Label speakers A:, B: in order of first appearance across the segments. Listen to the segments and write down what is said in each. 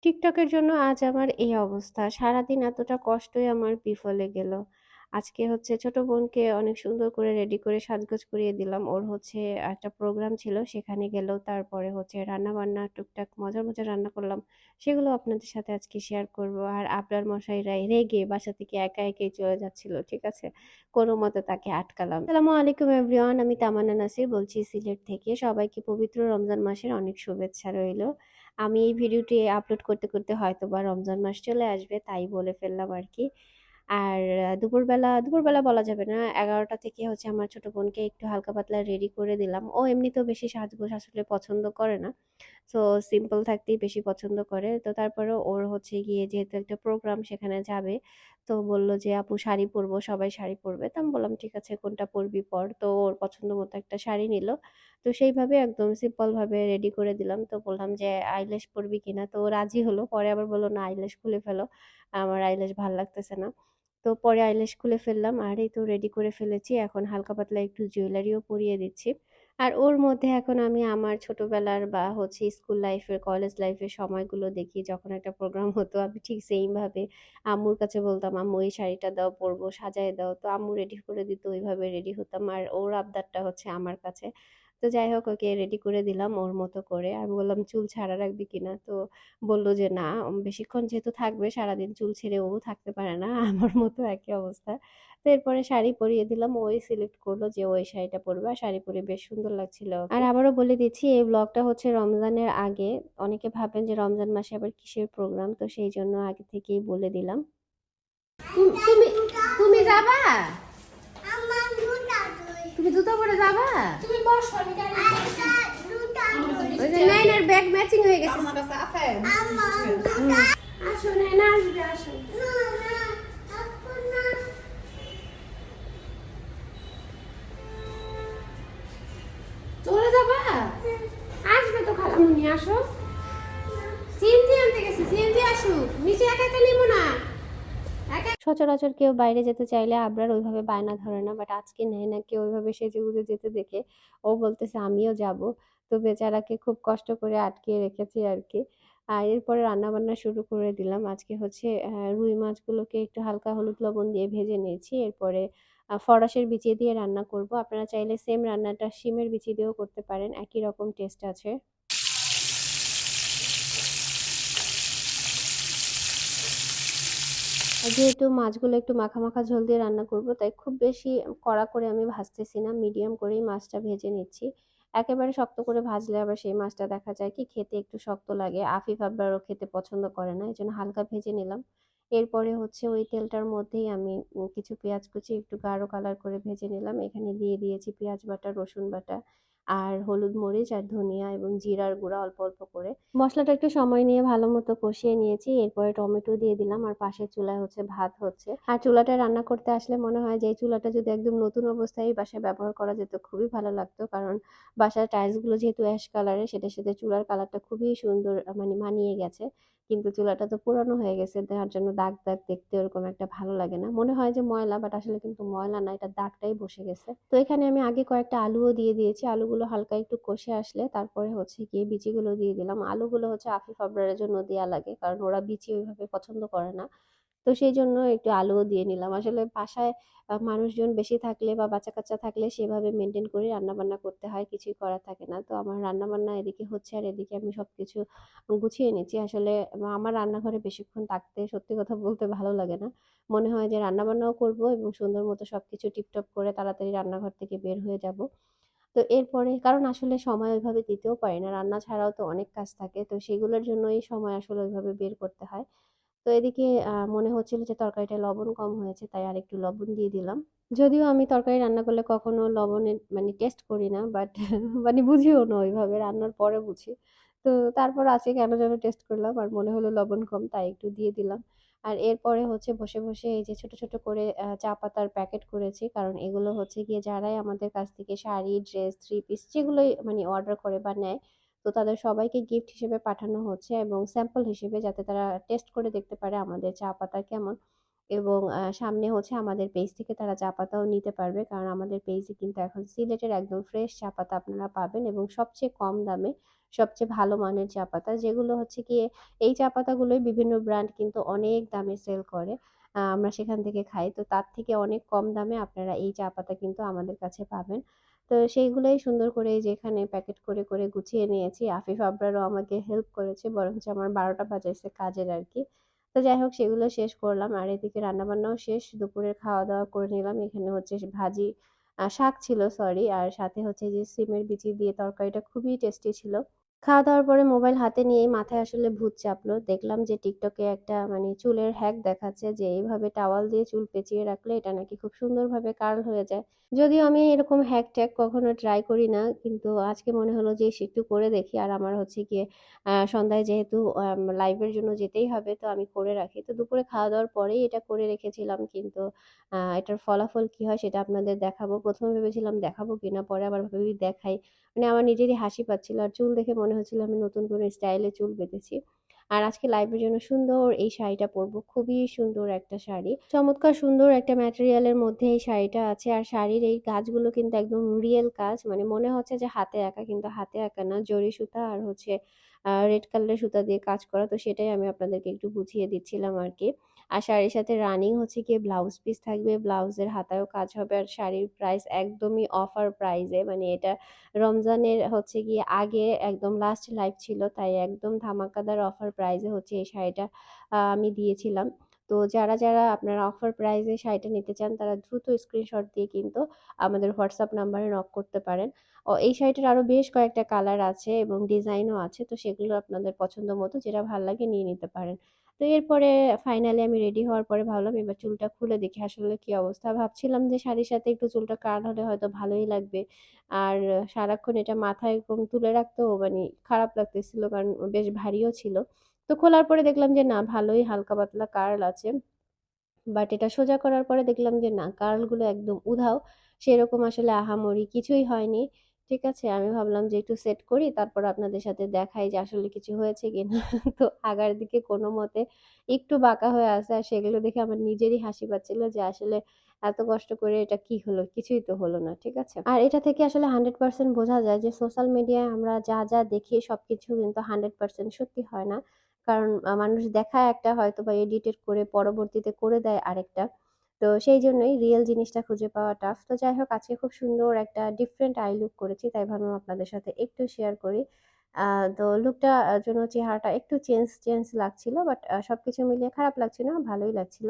A: টিকটকের জন্য আজ আমার এই অবস্থা। সারাদিন এতটা কষ্টই আমার বিফলে গেল। আজকে হচ্ছে ছোট বোনকে অনেক সুন্দর করে রেডি করে সাজগোজ করিয়ে দিলাম। ওর হচ্ছে একটা প্রোগ্রাম ছিল, সেখানে গেল। তারপরে হচ্ছে রান্না-বান্না টুকটাক মজার, মজার রান্না করলাম। সেগুলো আপনাদের সাথে আজকে শেয়ার করব। আর আবরার মশাইরা রেগে বাসা থেকে একা একাই চলে যাচ্ছিল। ঠিক আছে? কোনোমতে তাকে আটকালাম। আসসালামু আলাইকুম এভরিওয়ান। আমি তামান্না নাসির বলছি সিলেট থেকে। সবাইকে পবিত্র রমজান মাসের অনেক শুভেচ্ছা রইলো। আমি এই ভিডিওটি আপলোড করতে করতে হয়তোবা রমজান মাস চলে আসবে, তাই বলে ফেললাম আর কি। আর দুপুরবেলা বলা যাবে না, 11টা থেকে হচ্ছে আমার ছোট বোনকে একটু হালকা পাতলা রেডি করে দিলাম। ও এমনিতেও বেশি সাজগোজ আসলে পছন্দ করে না, সো সিম্পল থাকতেই বেশি পছন্দ করে। তো তারপরেও ওর হচ্ছে গিয়ে যেহেতু একটা প্রোগ্রাম সেখানে যাবে, তো বলল যে আপু শাড়ি পরবো, সবাই শাড়ি পরবে। তো আমি বললাম ঠিক আছে, কোনটা পরবি পর। তো ওর পছন্দ মতো একটা শাড়ি নিল। তো সেইভাবে একদম সিম্পল ভাবে রেডি করে দিলাম। তো বললাম যে আইল্যাশ পরবি কিনা, তো ও রাজি হলো। পরে আবার বললো না, আইল্যাশ খুলে ফেলো, আমার আইল্যাশ ভাল লাগতেছে না। তো পরে আইল্যাশ খুলে ফেললাম, আর এই তো রেডি করে ফেলেছি। এখন হালকা পাতলা একটু জুয়েলারিও পরিয়ে দিচ্ছি। আর ওর মধ্যে এখন আমি আমার ছোটবেলার বা হচ্ছে স্কুল লাইফের, কলেজ লাইফের সময়গুলো দেখি। যখন একটা প্রোগ্রাম হতো আমি ঠিক সেম ভাবে আম্মুর কাছে বলতাম, আম্মু এই শাড়িটা দাও, পরবো, সাজায় দাও। তো আম্মু রেডি করে দিত, ওইভাবে রেডি হতাম। আর ওর আবদারটা হচ্ছে আমার কাছে। তো যাই হোক, ওকে রেডি করে দিলাম ওর মতো করে। আমি বললাম চুল ছাড়া রাখবি কিনা, তো বলল যে না, বেশিক্ষণ যেহেতু থাকবে সারাদিন চুল ছেড়ে ও থাকতে পারে না, আমার মতো একই অবস্থা। তো এরপরে শাড়ি পরিয়ে দিলাম, ওই সিলেক্ট করলো যে ওই শাড়িটা পরবে। আর শাড়ি পরে বেশ সুন্দর লাগছিল ওকে। আর আবারও বলে দিচ্ছি, এই ব্লগটা হচ্ছে রমজানের আগে। অনেকে ভাবেন যে রমজান মাসে আবার কিসের প্রোগ্রাম, তো সেই জন্য আগে থেকেই বলে দিলাম। তুমি তুমি যাবা? তুমি জুতো পরে যাবা? তুমি বসো, আমি গাড়ি ওই যে নাইনের ব্যাগ ম্যাচিং হয়ে গেছে। আসো নাইনা, আসবে, আসো। চলে যাবা? আসবে তো খালামুনি, আসো। সিএনজি আনতে গেছে, সিএনজি আসুক, নিচে একা একা নিব না। সচরাচর কেউ বাইরে যেতে চাইলে আবরার ওইভাবে বায়না ধরে না, বাট আজকে নেয় না, কেউ ওইভাবে সেজেগুজে যেতে দেখে ও বলতেছে আমিও যাব। তো বেচারাকে খুব কষ্ট করে আটকে রেখেছি আর কি। আর এরপরে রান্না বান্না শুরু করে দিলাম। আজকে হচ্ছে রুই মাছগুলোকে একটু হালকা হলুদ লবণ দিয়ে ভেজে নিয়েছি। এরপরে ফড়াসের বিচি দিয়ে রান্না করব। আপনারা চাইলে সেম রান্নাটা শিমের বিচি দিয়েও করতে পারেন, একই রকম টেস্ট আছে। আর যেহেতু মাছগুলো একটু মাখা মাখা ঝোল দিয়ে রান্না করব, তাই খুব বেশি কড়া করে আমি ভাজতেছি না, মিডিয়াম করেই মাছটা ভেজে নিচ্ছি। একেবারে শক্ত করে ভাজলে আবার সেই মাছটা দেখা যায় কি খেতে একটু শক্ত লাগে, আফিফ আব্বারও খেতে পছন্দ করে না, এই জন্য হালকা ভেজে নিলাম। এরপরে হচ্ছে ওই তেলটার মধ্যেই আমি কিছু পেঁয়াজ কুচি একটু গাঢ় কালার করে ভেজে নিলাম। এখানে দিয়ে দিয়েছি পেঁয়াজ বাটা, রসুন বাটা, আর হলুদ মরিচ আর ধনিয়া এবং জিরার গুঁড়া অল্প অল্প করে। মসলাটা একটু সময় নিয়ে ভালো মতো কষিয়ে নিয়েছি। এরপরে টমেটো দিয়ে দিলাম, আর পাশের চুলায় হচ্ছে ভাত হচ্ছে। আর চুলাটায় রান্না করতে আসলে মনে হয় যে এই চুলাটা যদি একদম নতুন অবস্থায় এই বাসায় ব্যবহার করা যেত খুবই ভালো লাগতো, কারণ বাসার টাইলস গুলো যেহেতু অ্যাশ কালারের, সেটার সাথে চুলার কালারটা খুবই সুন্দর, মানে মানিয়ে গেছে। কিন্তু চুলাটা তো পুরানো হয়ে গেছে, তার জন্য দাগ দাগ দেখতে ওরকম একটা ভালো লাগে না, মনে হয় যে ময়লা, বাট আসলে কিন্তু ময়লা না, এটা দাগটাই বসে গেছে। তো এখানে আমি আগে কয়েকটা আলুও দিয়ে দিয়েছি। আলুগুলো হালকা একটু কষে আসলে তারপরে হচ্ছে গিয়ে বিচিগুলো দিয়ে দিলাম। আলুগুলো হচ্ছে আফিফ আবরারের জন্য দেয়া লাগে, কারণ ওরা বিচি ওইভাবে পছন্দ করে না। তো সেই জন্য একটু আলুও দিয়ে নিলাম। আসলে বাসায় মানুষজন বেশি থাকলে বা বাচ্চা-কাচ্চা থাকলে সেভাবে মেইনটেইন করে রান্নাবান্না করতে হয়, কিছুই করার থাকে না। তো আমার রান্নাবান্না এদিকে হচ্ছে, আর এদিকে আমি সবকিছু গুছিয়ে নিচ্ছি। আসলে আমার রান্নাঘরে বেশিক্ষণ থাকতে সত্যি কথা বলতে ভালো লাগে না। মনে হয় যে রান্নাবান্নাও করব এবং সুন্দর মতো সবকিছু টিপটপ করে তাড়াতাড়ি রান্নাঘর থেকে বের হয়ে যাব। তো এরপরে কারণ আসলে সময় ওইভাবে দিতেও পারি না। রান্না ছাড়াও তো অনেক কাজ থাকে। তো সেগুলোর জন্যই সময় আসলে ওইভাবে বের করতে হয়। তো এদিকে মনে হচ্ছিল যে তরকারিটায় লবণ কম হয়েছে, তাই আরেকটু লবণ দিয়ে দিলাম। যদিও আমি তরকারি রান্না করলে কখনো লবণের মানে টেস্ট করি না, বাট মানে বুঝিও না ওইভাবে, রান্নার পরে বুঝি। তো তারপর আজকে কেন যেন টেস্ট করলাম আর মনে হলো লবণ কম, তাই একটু দিয়ে দিলাম। আর এরপরে হচ্ছে বসে বসে এই যে ছোট ছোট করে চা পাতার প্যাকেট করেছি, কারণ এগুলো হচ্ছে গিয়ে যারাই আমাদের কাছ থেকে শাড়ি, ড্রেস, থ্রি পিস যেগুলোই মানে অর্ডার করে বা নেয়, তো তাদের সবাইকে গিফট হিসেবে পাঠানো হচ্ছে এবং স্যাম্পল হিসেবে, যাতে তারা টেস্ট করে দেখতে পারে আমাদের চা পাতা কেমন। এবং সামনে হচ্ছে আমাদের পেজ থেকে তারা চা পাতাও নিতে পারবে, কারণ আমাদের পেজে কিন্তু এখন সিলেটের একদম ফ্রেশ চা পাতা আপনারা পাবেন এবং সবচেয়ে কম দামে সবচেয়ে ভালো মানের চা পাতা, যেগুলো হচ্ছে গিয়ে এই চা পাতাগুলোই বিভিন্ন ব্র্যান্ড কিন্তু অনেক দামে সেল করে। আমরা সেখান থেকে খাই। তো তার থেকে অনেক কম দামে আপনারা এই চা পাতা কিন্তু আমাদের কাছে পাবেন। তো সেইগুলোই সুন্দর করে এই যে এখানে প্যাকেট করে গুছিয়ে নিয়েছি। আফিফ আবরারও আমাকে হেল্প করেছে, বরঞ্চ আমার ১২টা বাজাইছে কাজের আরকি। তো যাই হোক সেগুলো শেষ করলাম। আর এদিকে রান্নাবান্নাও শেষ। দুপুরের খাওয়া-দাওয়া করে নিলাম। এখানে হচ্ছে ভাজি শাক ছিল সরি। আর সাথে হচ্ছে যে সিমের বিচি দিয়ে তরকারিটা খুবই টেস্টি ছিল। খাওয়া-দাওয়ার পরে মোবাইল হাতে নিয়েই মাথায় আসলে ভূত চাপলো। দেখলাম যে টিকটকে একটা মানে চুলের হ্যাক দেখাচ্ছে যে এইভাবে টাওয়াল দিয়ে চুল পেঁচিয়ে রাখলে এটা নাকি খুব সুন্দরভাবে কার্ল হয়ে যায়। যদিও আমি এরকম হ্যাক-ট্যাক কখনো ট্রাই করি না। কিন্তু আজকে মনে হলো যে একটু করে দেখি। আর আমার হচ্ছে গিয়ে সন্ধ্যায় যেহেতু লাইভের জন্য যেতেই হবে তো আমি করে রাখি। তো দুপুরে খাওয়া-দাওয়ার পরেই এটা করে রেখেছিলাম। কিন্তু এটার ফলাফল কি হয় সেটা আপনাদের দেখাবো। ১ম এ ভেবেছিলাম দেখাবো কিনা, পরে আবার ভাবি দেখাই। মানে আমার নিজেরই হাসি পাচ্ছিল। আর চুল দেখে মনে হচ্ছিল আমি নতুন করে স্টাইলে চুল বেঁধেছি। আর আজকে লাইভের জন্য সুন্দর এই শাড়িটা পরবো। খুবই সুন্দর একটা শাড়ি। চমৎকার সুন্দর একটা ম্যাটেরিয়ালের মধ্যে এই শাড়িটা আছে। আর শাড়ির এই কাজগুলো কিন্তু একদম রিয়েল কাজ। মানে মনে হচ্ছে যে হাতে আঁকা, কিন্তু হাতে আঁকা না। জরি সুতা আর হচ্ছে রেড কালারের সুতা দিয়ে কাজ করা। তো সেটাই আমি আপনাদেরকে একটু বুঝিয়ে দিচ্ছিলাম আরকি। আর শাড়ির সাথে রানিং হচ্ছে গিয়ে ব্লাউজ পিস থাকবে। ব্লাউজের হাতায়ও কাজ হবে। আর শাড়ির প্রাইস একদমই অফার প্রাইসে। মানে এটা রমজানের হচ্ছে গিয়ে আগে একদম লাস্ট লাইভ ছিল, তাই একদম ধামাকাদার অফার প্রাইসে হচ্ছে এই শাড়িটা আমি দিয়েছিলাম। তো যারা আপনারা অফার প্রাইসে শাড়িটা নিতে চান তারা দ্রুত স্ক্রিনশট দিয়ে কিন্তু আমাদের হোয়াটসঅ্যাপ নাম্বারে নক করতে পারেন। এই শাড়িটার আরো বেশ কয়েকটা কালার আছে এবং ডিজাইনও আছে। তো সেগুলো আপনাদের পছন্দ মতো যেটা ভাল লাগে নিয়ে নিতে পারেন। তো এরপরে ফাইনালি আমি রেডি হওয়ার পরে ভাবলাম এবার চুলটা খুলে দেখি আসলে কি অবস্থা। ভাবছিলাম যে শাড়ির সাথে একটু চুলটা কার্ল হলে হয়তো ভালোই লাগবে। আর সারাক্ষণ এটা মাথায় এরকম তুলে রাখতেও মানে খারাপ লাগতেছিল, কারণ বেশ ভারীও ছিল। তো খোলার পরে দেখলাম যে না, ভালোই হালকা পাতলা কার্ল আছে। বাট এটা সোজা করার পরে দেখলাম যে না, কার্লগুলো একদম উধাও। সেরকম আসলে আহামরি কিছুই হয়নি। ঠিক আছে? আমি ভাবলাম যে একটু সেট করি, তারপর আপনাদের সাথে দেখাই যে আসলে কিছু হয়েছে কিনা। তো আগার দিকে কোনমতে একটু বাঁকা হয়ে আছে। আর সেগুলো দেখে আমার নিজেরই হাসি পাচ্ছিল যে আসলে এত কষ্ট করে এটা কি হলো? কিছুই তো হলো না। ঠিক আছে? আর এটা থেকে আসলে 100% বোঝা যায় যে সোশ্যাল মিডিয়ায় আমরা যা দেখি সবকিছু কিন্তু 100% সত্যি হয় না। কারণ মানুষ দেখায় একটা হয়তোবা এডিটেড করে পরবর্তীতে করে দেয় আরেকটা। তো সেই জন্যই রিয়েল জিনিসটা খুঁজে পাওয়া টাফ। তো যাই হোক আজকে খুব সুন্দর একটা ডিফারেন্ট আই লুক করেছি। তাই ভাবলাম আপনাদের সাথে একটু শেয়ার করি। তো লুকটা জন্য চেহারাটা একটু চেঞ্জ লাগছিল। বাট সবকিছু মিলিয়ে খারাপ লাগছিল না, ভালোই লাগছিল।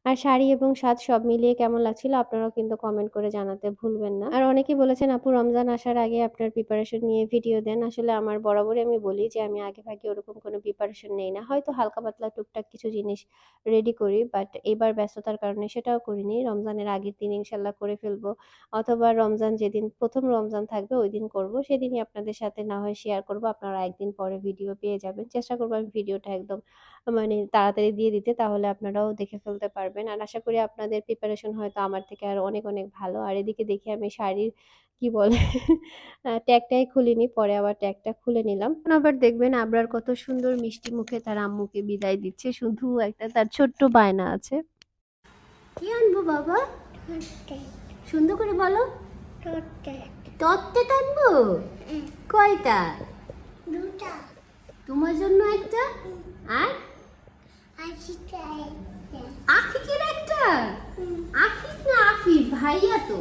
A: আর শাড়ি এবং সাজ সব মিলিয়ে কেমন লাগছিল আপনারাও কিন্তু কমেন্ট করে জানাতে ভুলবেন না। আর অনেকেই বলেছেন আপু রমজান আসার আগে আপনার প্রিপারেশন নিয়ে ভিডিও দেন। আসলে আমার বরাবরই আমি বলি যে আমি আগেভাগে ওরকম কোনো প্রিপারেশন নেই না। হয়তো হালকা পাতলা টুকটাক কিছু জিনিস রেডি করি, বাট এবার ব্যস্ততার কারণে সেটাও করিনি। রমজানের আগের দিন ইনশাল্লাহ করে ফেলবো। অথবা রমজান যেদিন ১ম রমজান থাকবে ওইদিন করব। সেদিনই আপনাদের সাথে না হয় শেয়ার করব। আপনারা একদিন পরে ভিডিও পেয়ে যাবেন। চেষ্টা করব আমি ভিডিওটা একদম মানে তাড়াতাড়ি দিয়ে দিতে, তাহলে আপনারাও দেখে ফেলতে পারবেন। আর আশা করি আপনাদের প্রিপারেশন হয়তো আমার থেকে আরো অনেক ভালো। আর এদিকে দেখি আমি শাড়ির কি বলে ট্যাগটাই খুলিনি, পরে আবার ট্যাগটা খুলে নিলাম। এখন আবার দেখবেন আবরার কত সুন্দর মিষ্টি মুখে তার আম্মুকে বিদায় দিচ্ছে। শুধু একটা তার ছোট্ট বায়না আছে। কি আনবো বাবা? সুন্দর করে বলো। তত্ত্বে আনবো? কয়টা? দুটা। তোমার জন্য একটা আর আখিকের একটা। আখিক না আফিফ? ভাইয়া তো।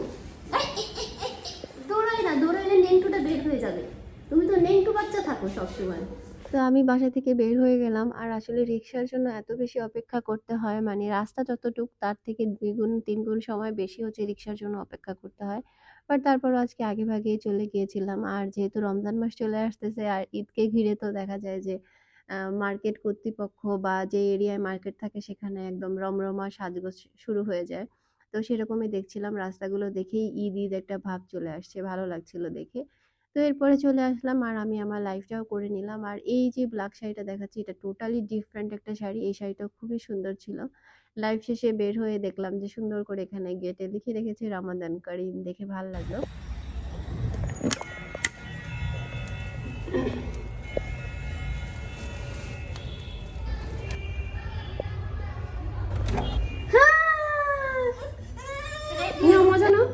A: দৌড়াইলে নেংটুটা বের হয়ে যাবে। তুমি তো নেংটু বাচ্চা থাকো সবসময়। তো আমি বাসা থেকে বের হয়ে গেলাম। আর আসলে রিক্সার জন্য এত বেশি অপেক্ষা করতে হয়, মানে রাস্তা যতটুক তার থেকে ২ গুণ ৩ গুণ সময় বেশি হচ্ছে রিক্সার জন্য অপেক্ষা করতে হয়। বাট তারপরও আজকে আগেভাগেই চলে গিয়েছিলাম। আর যেহেতু রমজান মাস চলে আসতেছে আর ঈদকে ঘিরে তো দেখা যায় যে মার্কেট কর্তৃপক্ষ বা যে এরিয়ায় মার্কেট থাকে সেখানে একদম রমরমা সাজগোজ শুরু হয়ে যায়। তো সেরকমই দেখছিলাম, রাস্তাগুলো দেখেই ঈদ একটা ভাব চলে আসছে, ভালো লাগছিল দেখে। তো এরপরে চলে আসলাম আর আমি আমার লাইভটাও করে নিলাম। আর এই যে ব্ল্যাক শাড়িটা দেখাচ্ছি এটা টোটালি ডিফারেন্ট একটা শাড়ি। এই শাড়িটাও খুবই সুন্দর ছিল। লাইভ শেষে বের হয়ে দেখলাম যে সুন্দর করে এখানে গেটে লিখে রেখেছে রমাদান করিম, দেখে ভালো লাগলো। মজা নাও।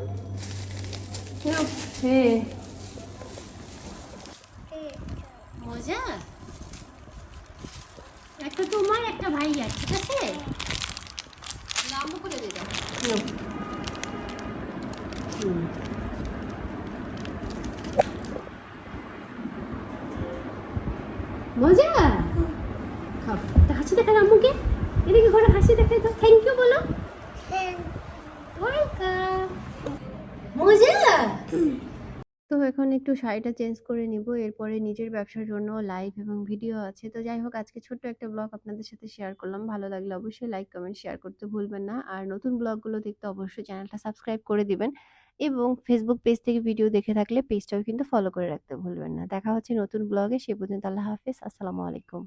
A: হ্যাঁ
B: তো তোমার একটা ভাই আছে, ঠিক আছে?
A: নাম করে দিলাম।
B: মজা খাও, তা হাসি দেখা আম্মুকে, এদিকে ঘরে হাসি দেখাই তো, থ্যাংক ইউ বলো। ওয়েলকাম। মজা।
A: তো এখন একটু শাড়িটা চেঞ্জ করে নিব। এরপরে নিজের ব্যবসার জন্য লাইভ এবং ভিডিও আছে। তো যাই হোক, আজকে ছোট্ট একটা ব্লগ আপনাদের সাথে শেয়ার করলাম। ভালো লাগলে অবশ্যই লাইক, কমেন্ট, শেয়ার করতে ভুলবেন না। আর নতুন ব্লগগুলো দেখতে অবশ্যই চ্যানেলটা সাবস্ক্রাইব করে দিবেন। এবং ফেসবুক পেজ থেকে ভিডিও দেখে থাকলে পেজটাও কিন্তু ফলো করে রাখতে ভুলবেন না। দেখা হচ্ছে নতুন ব্লগে। সে পর্যন্ত আল্লাহ হাফেজ। আসসালামু আলাইকুম।